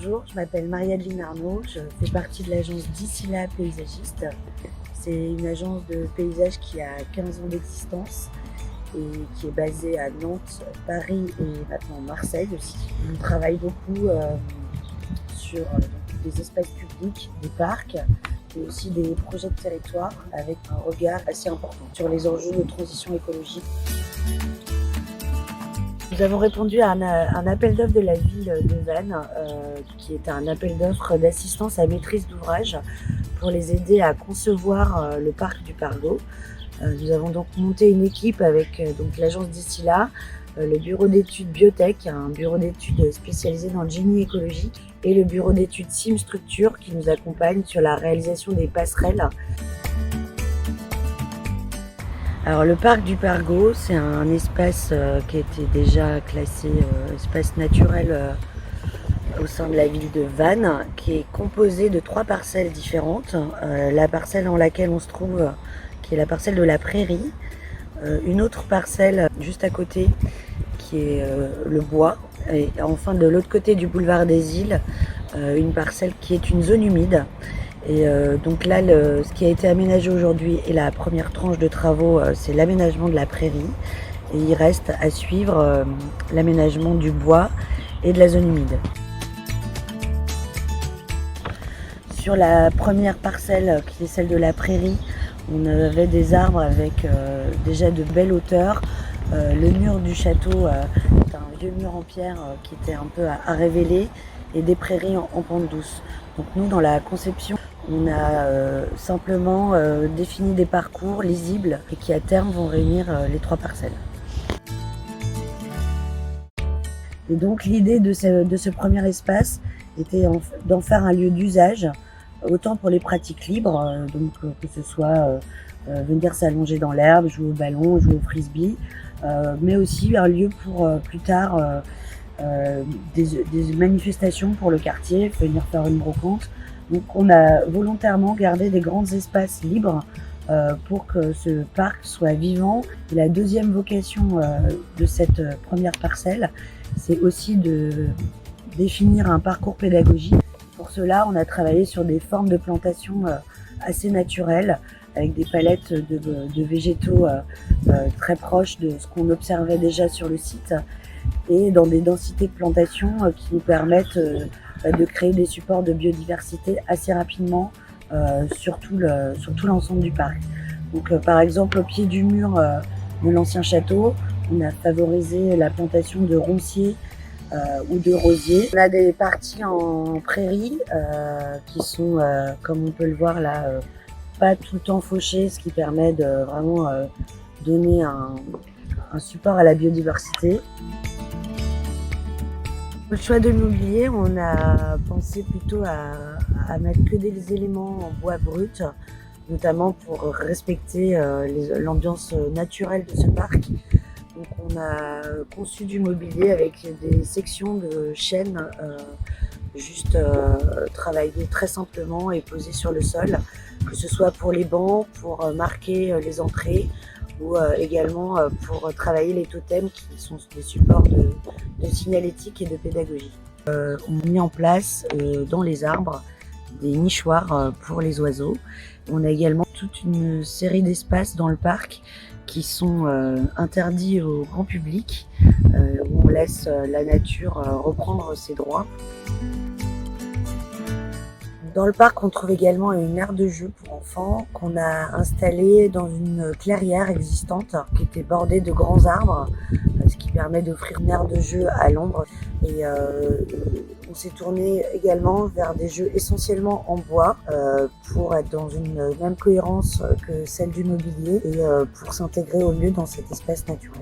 Bonjour, je m'appelle Marie-Adeline Arnaud, je fais partie de l'agence D'ici là paysagiste. C'est une agence de paysage qui a 15 ans d'existence et qui est basée à Nantes, Paris et maintenant Marseille aussi. On travaille beaucoup sur des espaces publics, des parcs et aussi des projets de territoire avec un regard assez important sur les enjeux de transition écologique. Nous avons répondu à un appel d'offres de la ville de Vannes, qui est un appel d'offres d'assistance à maîtrise d'ouvrage pour les aider à concevoir le parc du Pargo. Nous avons donc monté une équipe avec l'agence D'ici là, le bureau d'études Biotech, un bureau d'études spécialisé dans le génie écologique, et le bureau d'études Sim Structure qui nous accompagne sur la réalisation des passerelles. Alors le parc du Pargo, c'est un espace qui a été déjà classé espace naturel au sein de la ville de Vannes, qui est composé de 3 parcelles différentes. La parcelle dans laquelle on se trouve, qui est la parcelle de la Prairie, une autre parcelle juste à côté qui est le bois, et enfin de l'autre côté du boulevard des Îles, une parcelle qui est une zone humide. Et donc là, ce qui a été aménagé aujourd'hui et la première tranche de travaux, c'est l'aménagement de la prairie. Et il reste à suivre l'aménagement du bois et de la zone humide. Sur la première parcelle, qui est celle de la prairie, on avait des arbres avec déjà de belles hauteurs. Le mur du château est un vieux mur en pierre qui était un peu à révéler, et des prairies en pente douce. Donc nous, dans la conception, on a simplement défini des parcours lisibles et qui à terme vont réunir les 3 parcelles. Et donc l'idée de ce premier espace était d'en faire un lieu d'usage, autant pour les pratiques libres, que ce soit venir s'allonger dans l'herbe, jouer au ballon, jouer au frisbee, mais aussi un lieu pour plus tard des manifestations pour le quartier, venir faire une brocante. Donc on a volontairement gardé des grands espaces libres pour que ce parc soit vivant. Et la deuxième vocation de cette première parcelle, c'est aussi de définir un parcours pédagogique. Pour cela, on a travaillé sur des formes de plantation assez naturelles, avec des palettes de végétaux très proches de ce qu'on observait déjà sur le site, et dans des densités de plantation qui nous permettent de créer des supports de biodiversité assez rapidement sur tout l'ensemble du parc. Donc par exemple, au pied du mur de l'ancien château, on a favorisé la plantation de ronciers ou de rosiers. On a des parties en prairie qui sont, comme on peut le voir là, pas tout le temps fauchées, ce qui permet de vraiment donner un support à la biodiversité. Pour le choix de mobilier, on a pensé plutôt à mettre que des éléments en bois brut, notamment pour respecter l'ambiance naturelle de ce parc. Donc on a conçu du mobilier avec des sections de chêne juste travaillées très simplement et posées sur le sol, que ce soit pour les bancs, pour marquer les entrées, ou également pour travailler les totems qui sont des supports de signalétique et de pédagogie. On a mis en place dans les arbres des nichoirs pour les oiseaux. On a également toute une série d'espaces dans le parc qui sont interdits au grand public, où on laisse la nature reprendre ses droits. Dans le parc, on trouve également une aire de jeu pour enfants qu'on a installée dans une clairière existante qui était bordée de grands arbres, ce qui permet d'offrir une aire de jeu à l'ombre. Et on s'est tourné également vers des jeux essentiellement en bois pour être dans une même cohérence que celle du mobilier et pour s'intégrer au mieux dans cet espace naturel.